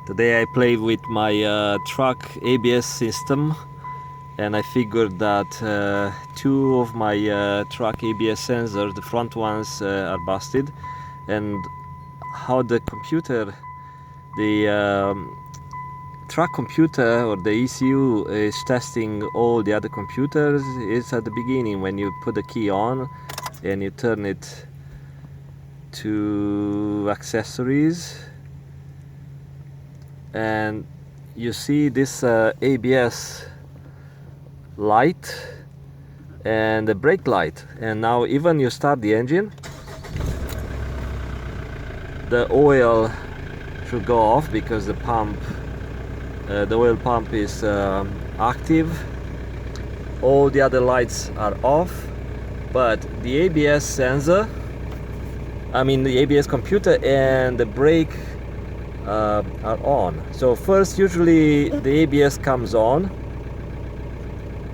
Today I played with my truck ABS system, and I figured that two of my truck ABS sensors, the front ones, are busted, and how the computer, the truck computer or the ECU is testing all the other computers is at the beginning when you put the key on and you turn it to accessories, and you see this ABS light and the brake light, and now even you start the engine, the oil should go off because the pump, the oil pump is active. All the other lights are off, but the ABS sensor, the ABS computer and the brake are on. So first, usually the ABS comes on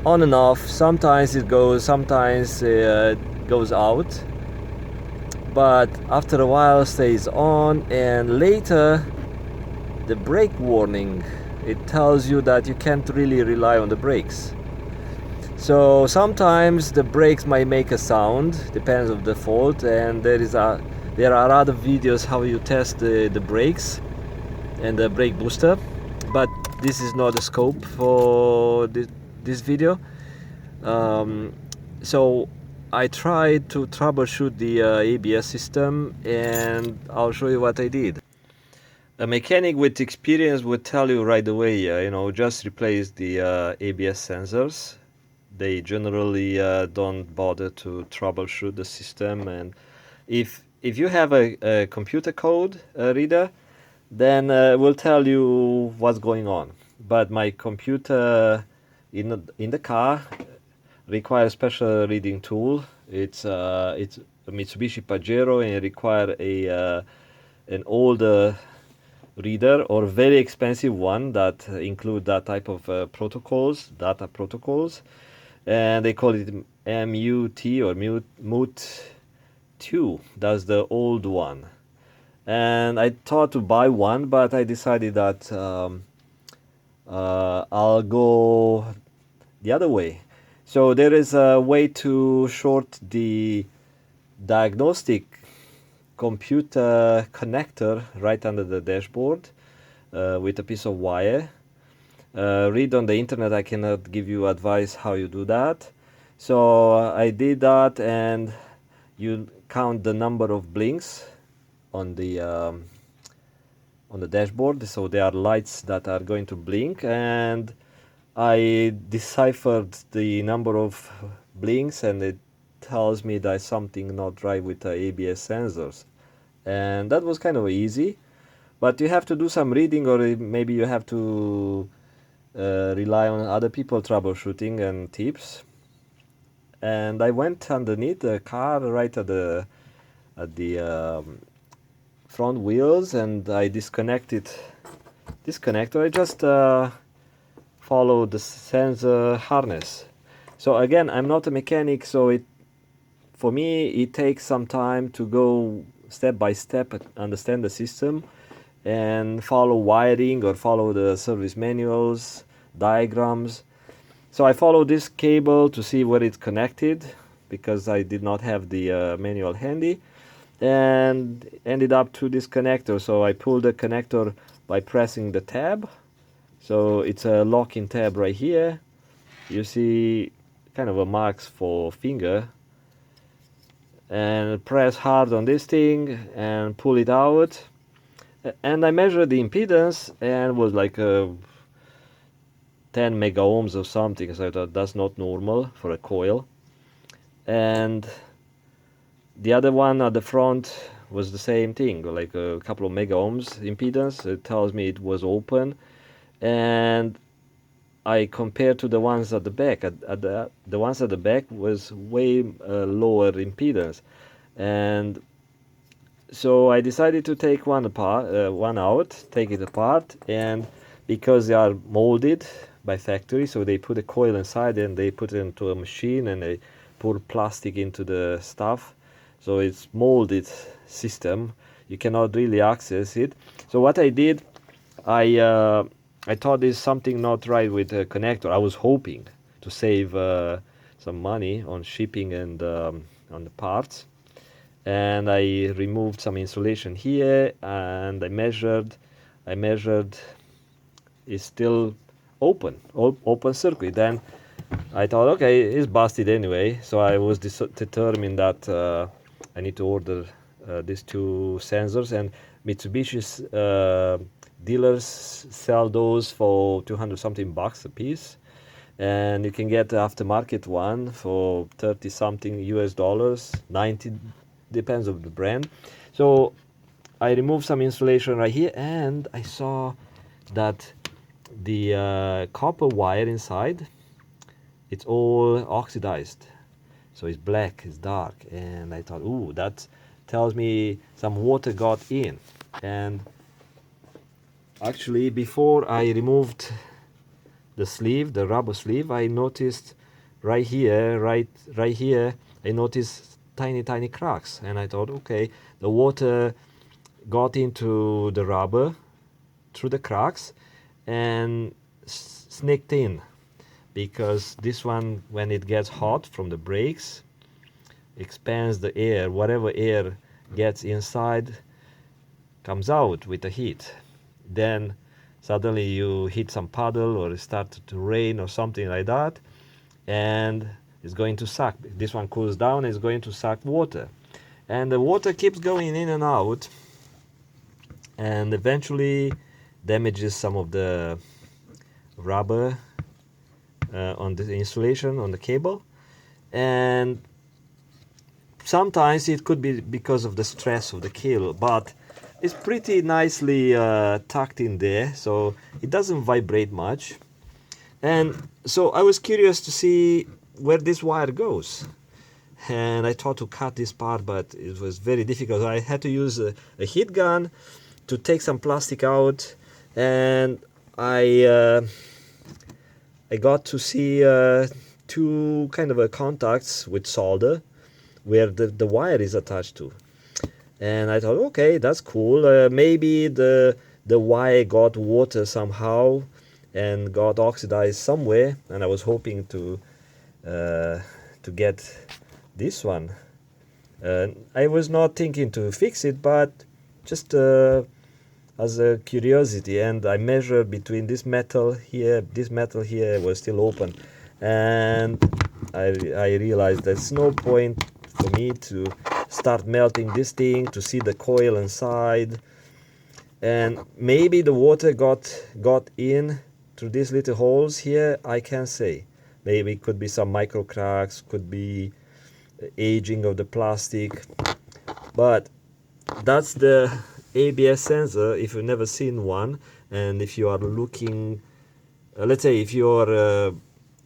and off. Sometimes it goes, sometimes it goes out, but after a while stays on, and later the brake warning, it tells you that you can't really rely on the brakes. So sometimes the brakes might make a sound, depends on the fault, and there are other videos how you test the brakes and the brake booster, but this is not the scope for this video. So I tried to troubleshoot the ABS system, and I'll show you what I did. A mechanic with experience would tell you right away, just replace the ABS sensors. They generally don't bother to troubleshoot the system, and if you have a computer code reader, then we'll tell you what's going on. But my computer in the car requires a special reading tool. It's a Mitsubishi Pajero, and it requires an older reader or very expensive one that include that type of data protocols, and they call it MUT or MUT2. That's the old one. And I thought to buy one, but I decided that I'll go the other way. So there is a way to short the diagnostic computer connector right under the dashboard with a piece of wire. Read on the internet, I cannot give you advice how you do that. So I did that, and you count the number of blinks on the dashboard. So there are lights that are going to blink, and I deciphered the number of blinks, and it tells me there's something not right with the ABS sensors. And that was kind of easy, but you have to do some reading, or maybe you have to rely on other people troubleshooting and tips. And I went underneath the car right at the front wheels, and I disconnected this connector. I just follow the sensor harness. So again, I'm not a mechanic, so for me it takes some time to go step by step, understand the system, and follow wiring or follow the service manuals, diagrams. So I follow this cable to see where it's connected, because I did not have the manual handy, and ended up to this connector. So I pulled the connector by pressing the tab. So it's a locking tab right here. You see kind of a marks for finger, and press hard on this thing and pull it out. And I measured the impedance, and it was like 10 mega ohms or something. So I thought that's not normal for a coil. And the other one at the front was the same thing, like a couple of mega ohms impedance. It tells me it was open, and I compared to the ones at the back. The ones at the back was way lower impedance, and so I decided to take one out, take it apart, and because they are molded by factory, so they put a coil inside and they put it into a machine, and they pour plastic into the stuff. So it's molded system. You cannot really access it. So what I did, I thought there's something not right with the connector. I was hoping to save some money on shipping and on the parts, and I removed some insulation here, and I measured. It's still open circuit. Then I thought, okay, it's busted anyway. So I was determined that I need to order these two sensors, and Mitsubishi's dealers sell those for 200 something bucks a piece, and you can get the aftermarket one for 30 something US dollars, 90, depends on the brand. So I removed some insulation right here, and I saw that the copper wire inside, it's all oxidized, so it's black, it's dark, and I thought, ooh, that tells me some water got in. And actually, before I removed the sleeve, the rubber sleeve, I noticed right here, I noticed tiny cracks, and I thought, okay, the water got into the rubber through the cracks and sneaked in, because this one, when it gets hot from the brakes, expands the air. Whatever air gets inside comes out with the heat. Then suddenly you hit some puddle, or it started to rain or something like that, and it's going to suck. This one cools down, it's going to suck water, and the water keeps going in and out, and eventually damages some of the rubber on the insulation on the cable. And sometimes it could be because of the stress of the cable, but it's pretty nicely tucked in there, so it doesn't vibrate much. And so I was curious to see where this wire goes, and I thought to cut this part, but it was very difficult. I had to use a heat gun to take some plastic out, and I got to see two kind of contacts with solder where the wire is attached to. And I thought, okay, that's cool. Maybe the wire got water somehow and got oxidized somewhere, and I was hoping to get this one. I was not thinking to fix it, but just as a curiosity, and I measured between this metal here was still open, and I realized there's no point for me to start melting this thing to see the coil inside, and maybe the water got in through these little holes here. I can't say. Maybe it could be some micro cracks, could be aging of the plastic, but that's the ABS sensor. If you've never seen one, and if you are looking, let's say if you're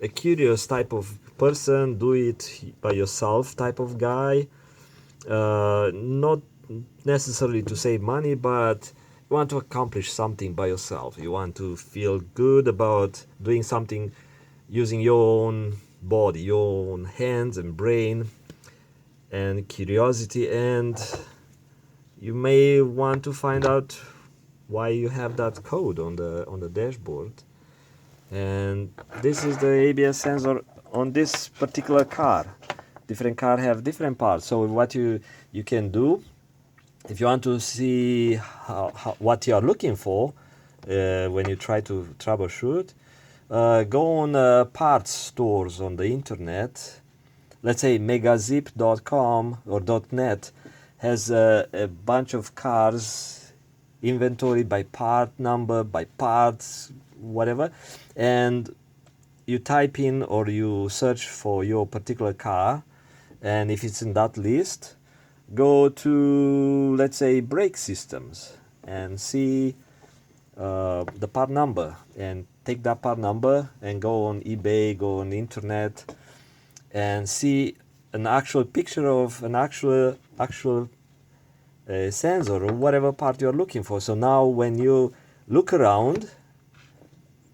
a curious type of person, do it by yourself type of guy, not necessarily to save money, but you want to accomplish something by yourself. You want to feel good about doing something using your own body, your own hands and brain and curiosity, and you may want to find out why you have that code on the dashboard. And this is the ABS sensor on this particular car. Different car have different parts. So what you can do, if you want to see what you are looking for when you try to troubleshoot, go on parts stores on the internet. Let's say megazip.com or .net has a bunch of cars inventoried by part number, by parts, whatever, and you type in or you search for your particular car, and if it's in that list, go to, let's say, brake systems and see the part number, and take that part number and go on eBay, go on the internet, and see an actual picture of an actual sensor or whatever part you're looking for. So now when you look around,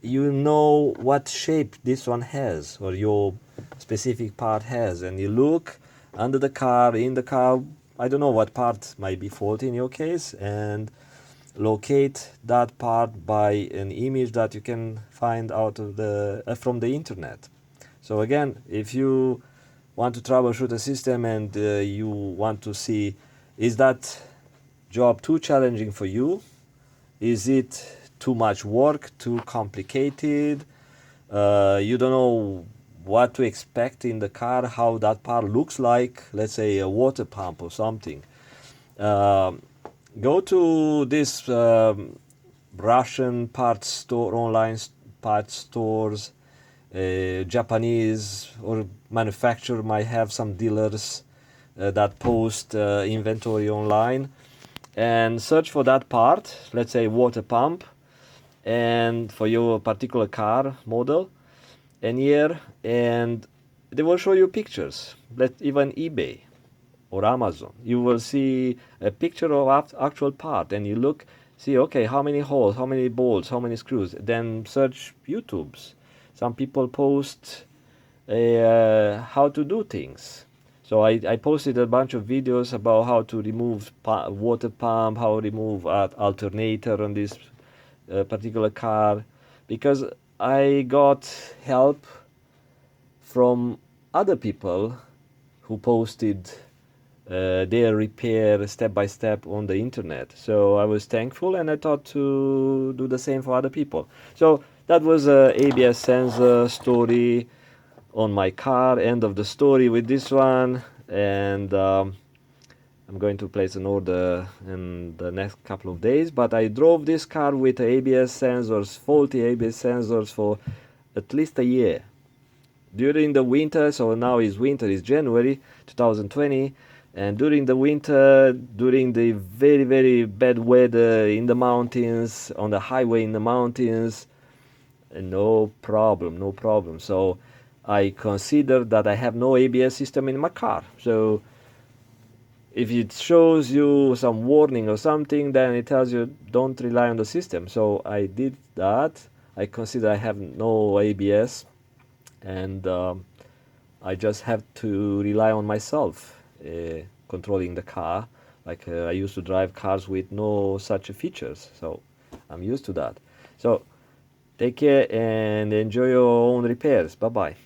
you know what shape this one has, or your specific part has, and you look under the car, in the car, I don't know what part might be faulty in your case, and locate that part by an image that you can find out of the from the internet. So again, if you want to troubleshoot a system and you want to see, is that job too challenging for you? Is it too much work, too complicated? You don't know what to expect in the car, how that part looks like, let's say a water pump or something. Go to this Russian parts store, online parts stores, Japanese or manufacturer might have some dealers that post inventory online, and search for that part, let's say water pump, and for your particular car model and year, and they will show you pictures. Let even eBay or Amazon, you will see a picture of actual part, and you look, see, okay, how many holes, how many bolts, how many screws. Then search YouTube's. Some people post how to do things. So I posted a bunch of videos about how to remove water pump, how to remove alternator on this particular car, because I got help from other people who posted their repair step by step on the internet. So I was thankful, and I thought to do the same for other people. So that was a ABS sensor story on my car. End of the story with this one, and I'm going to place an order in the next couple of days. But I drove this car with ABS sensors, faulty ABS sensors, for at least a year. During the winter, so now is winter, is January 2020, and during the winter, during the very, very bad weather in the mountains, on the highway in the mountains, no problem, no problem. So I consider that I have no ABS system in my car. So if it shows you some warning or something, then it tells you don't rely on the system. So I did that. I consider I have no ABS, and I just have to rely on myself controlling the car. Like I used to drive cars with no such features, so I'm used to that. So take care and enjoy your own repairs. Bye bye.